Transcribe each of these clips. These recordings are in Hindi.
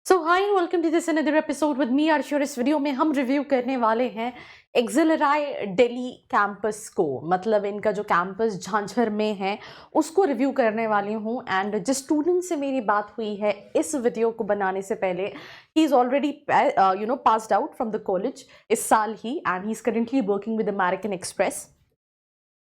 So hi welcome to this another episode with me Arshi और इस वीडियो में हम रिव्यू करने वाले हैं एक्सेलराई दिल्ली कैंपस को। मतलब इनका जो कैंपस झांझर में है उसको रिव्यू करने वाली हूँ। एंड जिस स्टूडेंट से मेरी बात हुई है इस वीडियो को बनाने से पहले, he is already passed out from the college इस साल ही, and he is currently working with American Express.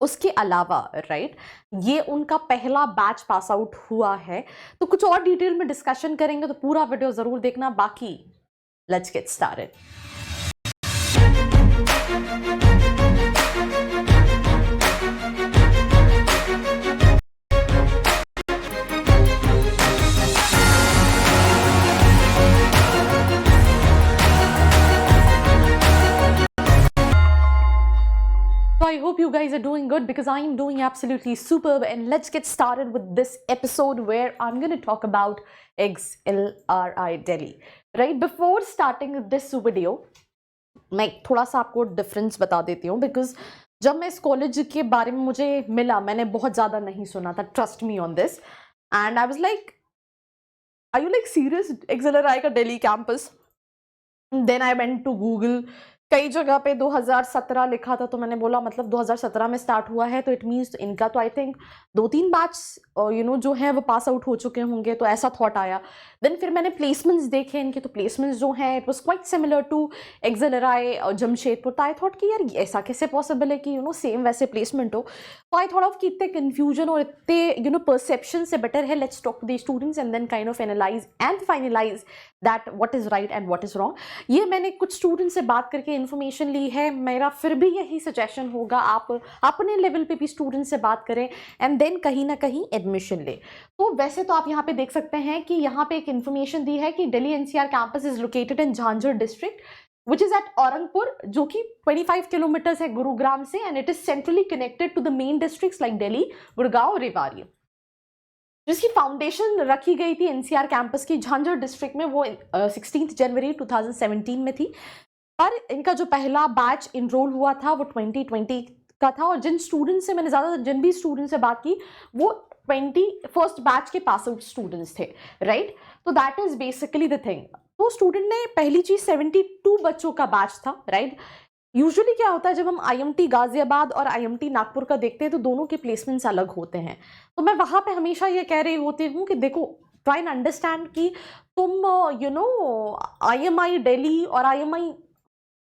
उसके अलावा राइट, ये उनका पहला बैच पास आउट हुआ है। तो कुछ और डिटेल में डिस्कशन करेंगे, तो पूरा वीडियो जरूर देखना। बाकी let's get started. So I hope you guys are doing good because I am doing absolutely superb, and let's get started with this episode where I'm going to talk about XLRI Delhi. Right, before starting this video, मैं थोड़ा सा आपको डिफरेंस बता देती हूँ बिकॉज जब मैं इस कॉलेज के बारे में मुझे मिला, मैंने बहुत ज़्यादा नहीं सुना था, trust me on this, and I was like, are you like serious, XLRI का Delhi campus? Then I went to Google, कई जगह पे 2017 लिखा था, तो मैंने बोला मतलब 2017 में स्टार्ट हुआ है तो इट मीन्स इनका तो आई थिंक 2-3 बैच जो है वो पास आउट हो चुके होंगे, तो ऐसा थॉट आया। देन फिर मैंने प्लेसमेंट्स देखे इनके, तो प्लेसमेंट्स जो हैं it was quite similar to XLRI Jamshedpur. तो आई थॉट कि यार ऐसा कैसे पॉसिबल है कि सेम वैसे प्लेसमेंट हो। तो आई थॉट ऑफ कि इतने कन्फ्यूजन और इतने परसेप्शन से बेटर है let's talk to the students and then kind of analyse and finalise that what is right and what is wrong. ये मैंने कुछ स्टूडेंट से बात करके इन्फॉर्मेशन ली है। मेरा फिर भी यही सजेशन होगा, आप अपने लेवल पे भी स्टूडेंट से बात करें एंड देन कहीं ना कहीं एडमिशन ले। तो वैसे तो आप यहाँ पे देख सकते हैं कि यहाँ पे एक इन्फॉर्मेशन दी है कि Delhi NCR campus is located in Jhajjar district which is at Aurangpur, जो कि 25 किलोमीटर्स है गुरुग्राम से, and it is centrally connected to the main districts like Delhi, Gurgaon, Rewari. जिसकी फाउंडेशन रखी गई थी एनसीआर कैंपस की झांझर डिस्ट्रिक्ट में, वो 16 जनवरी 2017 में थी। पर इनका जो पहला बैच इनरोल हुआ था वो 2020 का था, और जिन स्टूडेंट से मैंने जिन भी स्टूडेंट से बात की वो 21st बैच के पास आउट स्टूडेंट्स थे, राइट। तो that is basically the thing. तो स्टूडेंट ने पहली चीज 72 बच्चों का बैच था, राइट। यूजुअली क्या होता है जब हम आईएमटी गाजियाबाद और आईएमटी नागपुर का देखते हैं तो दोनों के प्लेसमेंट्स अलग होते हैं। तो मैं वहां पे हमेशा ये कह रही होती हूँ कि देखो, ट्राई एंड अंडरस्टैंड कि तुम आईएमआई दिल्ली और आईएमआई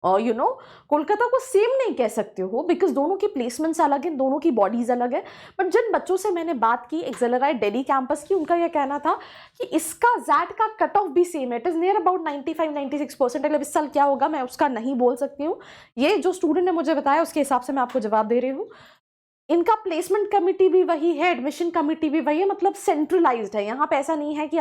कोलकाता को सेम नहीं कह सकते हो, बिकॉज दोनों की प्लेसमेंट्स अलग हैं, दोनों की बॉडीज अलग है। बट जिन बच्चों से मैंने बात की एक्सेलराई दिल्ली कैंपस की, उनका यह कहना था कि इसका जैट का कट ऑफ भी सेम है, इट इज नियर अबाउट 95-96%। मतलब इस साल क्या होगा मैं उसका नहीं बोल सकती हूँ, ये जो स्टूडेंट ने मुझे बताया उसके हिसाब से मैं आपको जवाब दे रही हूँ। इनका प्लेसमेंट कमिटी भी वही है, एडमिशन कमिटी भी वही है, मतलब सेंट्रलाइज्ड है। यहाँ पे ऐसा नहीं है कि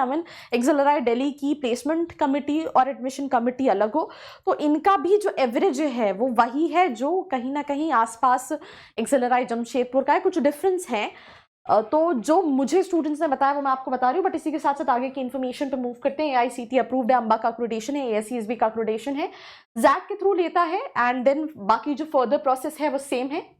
एक्सेलराई दिल्ली की प्लेसमेंट कमिटी और एडमिशन कमिटी अलग हो। तो इनका भी जो एवरेज है वो वही है, जो कहीं ना कहीं आसपास एक्सेलराई जमशेदपुर का है। कुछ डिफरेंस है तो जो मुझे स्टूडेंट्स ने बताया वो मैं आपको बता रही हूँ। बट इसी के साथ साथ आगे की इन्फॉर्मेशन पे मूव करते हैं। AICTE अप्रूव्ड है, अम्बा का अक्रेडिटेशन है, ASCSB का अक्रेडिटेशन है, जैक के थ्रू लेता है, एंड देन बाकी जो फर्दर प्रोसेस है वो सेम है।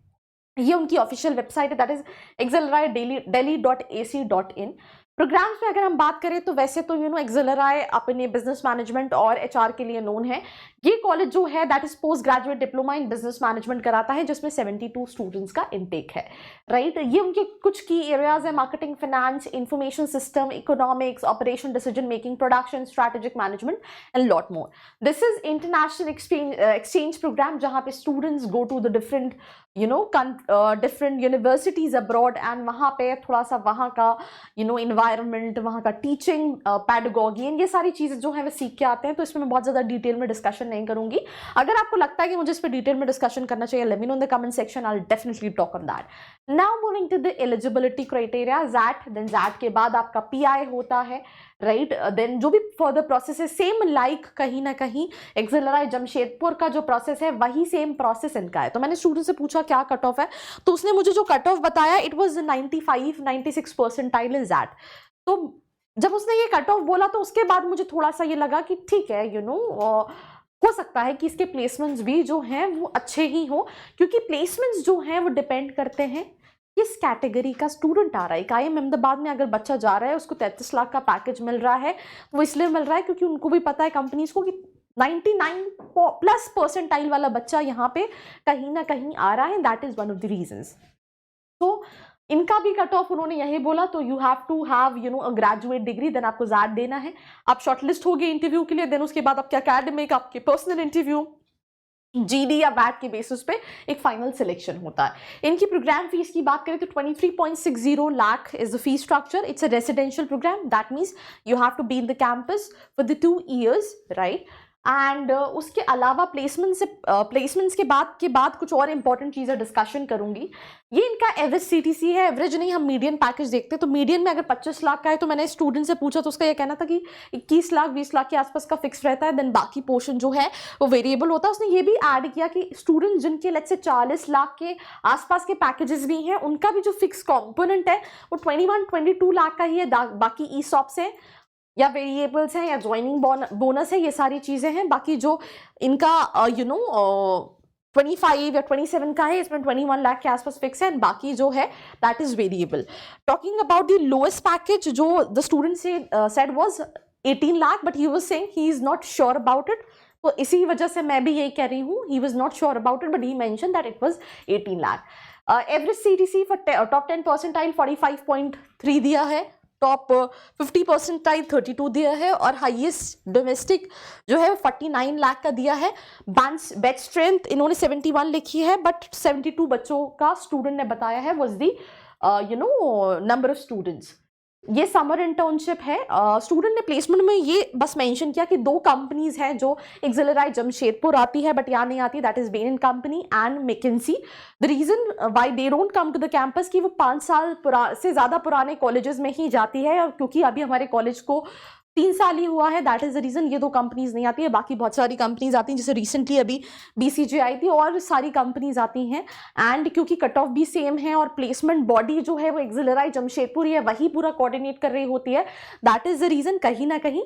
ये उनकी ऑफिशियल वेबसाइट है, दैट इज excelrai.delhi.ac.in। प्रोग्राम्स में अगर हम बात करें तो वैसे तो एक्सेलराई अपने बिजनेस मैनेजमेंट और HR के लिए नोन है। ये कॉलेज जो है that is post graduate diploma in business management कराता है, जिसमें 72 स्टूडेंट्स का इनटेक है, राइट। ये उनके कुछ की एरियाज है: marketing, finance, information system, economics, operation, decision making, production, strategic management and lot more. This is international exchange programme, जहाँ पे students go to the different different universities abroad, and वहाँ पे थोड़ा सा वहाँ का इन्वायरमेंट, वहाँ का टीचिंग, पैडागॉजी, ये सारी चीज़ें जो है वो सीख के आते हैं। तो इसमें मैं बहुत ज़्यादा डिटेल में डिस्कशन नहीं करूंगी। अगर आपको लगता है कि मुझे इस पर डिटेल में डिस्कशन करना चाहिए, let me know in the comment section, I will definitely talk on that. Now moving to the eligibility criteria, XAT, then XAT के बाद आपका PI होता है, राइट। देन जो भी फर्दर प्रोसेस है सेम लाइक कहीं ना कहीं एक्सेलराई जमशेदपुर का जो प्रोसेस है वही सेम प्रोसेस इनका है। तो मैंने स्टूडेंट से पूछा क्या कट ऑफ है, तो उसने मुझे जो कट ऑफ बताया it was 95-96 percentile in that. तो जब उसने ये कट ऑफ बोला तो उसके बाद मुझे थोड़ा सा ये लगा कि ठीक है, हो सकता है कि इसके प्लेसमेंट्स भी जो हैं वो अच्छे ही हो, क्योंकि प्लेसमेंट्स जो हैं वो डिपेंड करते हैं किस कैटेगरी का स्टूडेंट आ रहा है। IIM अहमदाबाद में अगर बच्चा जा रहा है, उसको 33 लाख का पैकेज मिल रहा है, वो इसलिए मिल रहा है क्योंकि उनको भी पता है कंपनीज को कि 99+ परसेंटाइल वाला बच्चा यहाँ पे कहीं ना कहीं आ रहा है। That is one of the reasons. तो इनका भी कट ऑफ उन्होंने यही बोला, तो you have to have a graduate degree, then आपको ज़ैड देना है, आप शॉर्टलिस्ट हो गए इंटरव्यू के लिए, देन उसके बाद आपके एकेडमिक, आपके पर्सनल इंटरव्यू, GD या बैट के बेसिस पे एक फाइनल सिलेक्शन होता है। इनकी प्रोग्राम फीस की बात करें तो 23.60 lakh is the fee structure. It's a residential programme, that means you have to be in the campus for the 2 years, right. And उसके अलावा प्लेसमेंट्स के बाद कुछ और इंपॉर्टेंट चीज़ें डिस्कशन करूंगी। ये इनका एवरेज CTC है, एवरेज नहीं, हम मीडियन पैकेज देखते हैं। तो मीडियन में अगर 25 लाख का है, तो मैंने स्टूडेंट से पूछा तो उसका ये कहना था कि 21 लाख 20 लाख के आसपास का फिक्स रहता है, देन बाकी पोर्शन जो है वो वेरिएबल होता है। उसने ये भी ऐड किया कि स्टूडेंट जिनके लेट्स से 40 लाख के आसपास के पैकेजेस भी हैं, उनका भी जो फिक्स कॉम्पोनेंट है वो 21-22 लाख का ही है, बाकी ESOPs है या वेरिएबल्स हैं या ज्वाइनिंग बोनस है, ये सारी चीज़ें हैं। बाकी जो इनका 25 या 27 का है, इसमें 21 लाख के आसपास फिक्स है, एंड बाकी जो है that is variable. Talking about the lowest package जो द स्टूडेंट से said was 18 lakh, but he was saying he is not sure about it. तो इसी वजह से मैं भी यही कह रही हूँ, he was not sure about it, but he mention that it was 18 lakh. Average CTC for top 10 percentile 45.3 दिया है, टॉप 50 परसेंटाइल 32 दिया है, और हाईएस्ट डोमेस्टिक जो है 49 लाख का दिया है। बेंच स्ट्रेंथ इन्होंने 71 लिखी है, बट 72 बच्चों का स्टूडेंट ने बताया है was the number of students. ये समर इंटर्नशिप है। स्टूडेंट ने प्लेसमेंट में ये बस मेंशन किया कि 2 कंपनीज हैं जो एक्सिलराई जमशेदपुर आती है, बट यहाँ नहीं आती, that is Bain company and McKinsey. The reason why they don't come to the campus कि वो 5 साल से ज़्यादा पुराने कॉलेजेस में ही जाती है, और क्योंकि अभी हमारे कॉलेज को 3 साल ही हुआ है, दैट इज द रीजन ये 2 कंपनीज नहीं आती है। बाकी बहुत सारी कंपनीज आती हैं, जैसे रिसेंटली अभी BCG आई थी, और सारी कंपनीज आती हैं। एंड क्योंकि कट ऑफ भी सेम है और प्लेसमेंट बॉडी जो है वो एक्सिलराई जमशेदपुर है, वही पूरा कोऑर्डिनेट कर रही होती है, दैट इज द रीजन कहीं ना कहीं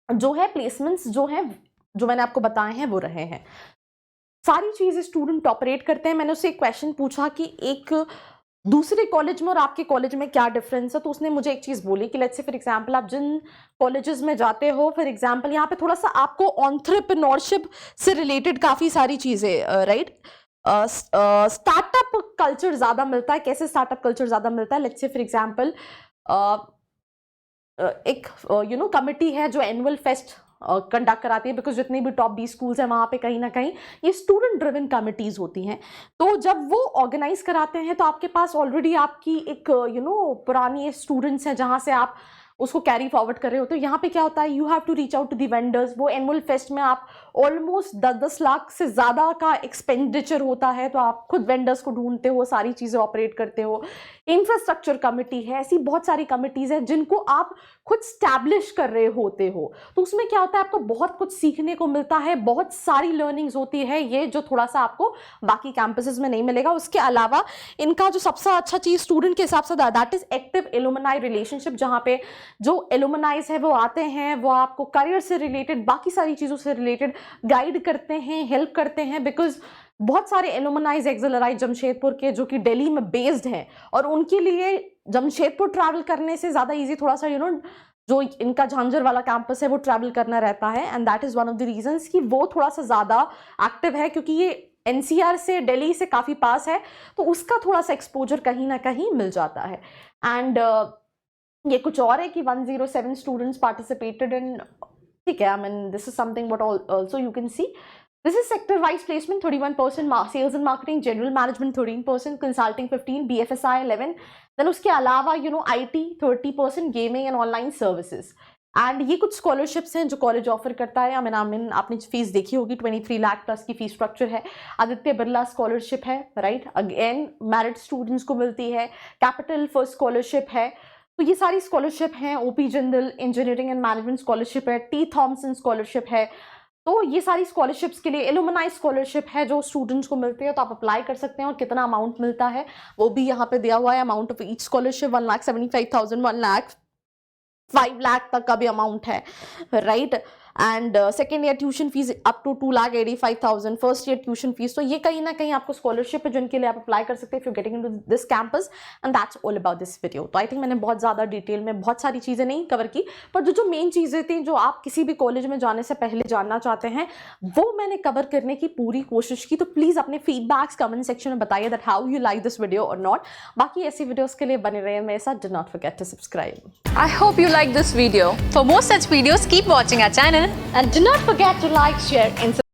जो है प्लेसमेंट्स जो है जो मैंने आपको बताए हैं वो रहे हैं। सारी चीज़ें स्टूडेंट ऑपरेट करते हैं। मैंने उससे एक क्वेश्चन पूछा कि एक दूसरे कॉलेज में और आपके कॉलेज में क्या डिफरेंस है, तो उसने मुझे एक चीज़ बोली कि लेट्स से फॉर एग्जांपल आप जिन कॉलेजेस में जाते हो, फॉर एग्जांपल यहाँ पे थोड़ा सा आपको एंटरप्रेन्योरशिप से रिलेटेड काफ़ी सारी चीज़ें, राइट, स्टार्टअप कल्चर ज़्यादा मिलता है। कैसे स्टार्टअप कल्चर ज़्यादा मिलता है, लेट्स से फॉर एग्जांपल एक कमिटी है जो एनुअल फेस्ट कंडक्ट कराती है, बिकॉज जितनी भी टॉप 20 स्कूल्स हैं वहाँ पे कहीं ना कहीं ये स्टूडेंट ड्रिवन कमिटीज होती हैं। तो जब वो ऑर्गेनाइज कराते हैं तो आपके पास ऑलरेडी आपकी एक पुरानी स्टूडेंट्स हैं जहाँ से आप उसको कैरी फॉरवर्ड कर रहे हो। तो यहाँ पे क्या होता है, you have to reach out to the vendors. वो एनुअल फेस्ट में आप ऑलमोस्ट 10-10 लाख से ज़्यादा का एक्सपेंडिचर होता है, तो आप खुद वेंडर्स को ढूंढते हो, सारी चीज़ें ऑपरेट करते हो। इंफ्रास्ट्रक्चर कमिटी है, ऐसी बहुत सारी कमिटीज़ हैं जिनको आप खुद स्टैब्लिश कर रहे होते हो। तो उसमें क्या होता है, आपको बहुत कुछ सीखने को मिलता है, बहुत सारी लर्निंग्स होती है, ये जो थोड़ा सा आपको बाकी कैंपसेस में नहीं मिलेगा। उसके अलावा इनका जो सबसे अच्छा चीज़ स्टूडेंट के हिसाब say that is active alumni relationship, जहाँ पे जो एलुमनाइज है वो आते हैं, वो आपको करियर से रिलेटेड बाकी सारी चीज़ों से रिलेटेड गाइड करते हैं, हेल्प करते हैं। बिकॉज बहुत सारे एलुमनाइज एक्सिलराई जमशेदपुर के जो कि दिल्ली में बेस्ड हैं, और उनके लिए जमशेदपुर ट्रैवल करने से ज़्यादा ईजी थोड़ा सा जो इनका झांझर वाला कैंपस है वो ट्रैवल करना रहता है। And that is one of the reasons कि वो थोड़ा सा ज़्यादा एक्टिव है, क्योंकि ये NCR से दिल्ली से काफ़ी पास है, तो उसका थोड़ा सा एक्सपोजर कहीं ना कहीं मिल जाता है। एंड ये कुछ और है कि 107 स्टूडेंट्स पार्टिसिपेटेड इन, ठीक है, I mean this is something what also you can see. This is sector wise placement 31%, sales and marketing, general management 13%, consulting 15%, BFSI 11%, then उसके अलावा IT 30%, gaming and online services. And ये कुछ स्कॉलरशिप्स हैं जो कॉलेज ऑफर करता है। आई मीन आपने फीस देखी होगी, 23 लाख प्लस की फीस स्ट्रक्चर है। आदित्य बिरला स्कॉलरशिप है, राइट, अगेन मेरिट स्टूडेंट्स को मिलती है। कैपिटल फर्स्ट स्कॉलरशिप है। तो ये सारी स्कॉलरशिप हैं। OP Jindal engineering and management scholarship है। T थॉमसन स्कॉलरशिप है। तो ये सारी स्कॉलरशिप्स के लिए एलुमनाई स्कॉलरशिप है जो स्टूडेंट्स को मिलती है, तो आप अप्लाई कर सकते हैं। और कितना अमाउंट मिलता है वो भी यहाँ पे दिया हुआ है। अमाउंट ऑफ ईच स्कॉलरशिप 1,75,000, 1,05,00,000 तक का भी अमाउंट है, right. And second year tuition fees up to 2,85,000, first year tuition fees. तो ये कहीं ना कहीं आपको स्कॉलरशिप है जिनके लिए आप अप्लाई कर सकते हैं if you getting into this campus, and that's all about this video. तो आई थिंक मैंने बहुत ज़्यादा डिटेल में बहुत सारी चीज़ें नहीं कवर की, पर जो मेन चीज़ें थी जो आप किसी भी कॉलेज में जाने से पहले जानना चाहते हैं वो मैंने कवर करने की पूरी कोशिश की। तो प्लीज़ अपने फीडबैक्स कमेंट सेक्शन में बताइए that how you like this video और नॉट। बाकी ऐसी वीडियोज़ के लिए बने रहिए मेरे साथ। Do not forget to subscribe. I hope you like this video. For more such videos, keep watching our channel. And do not forget to like, share and subscribe.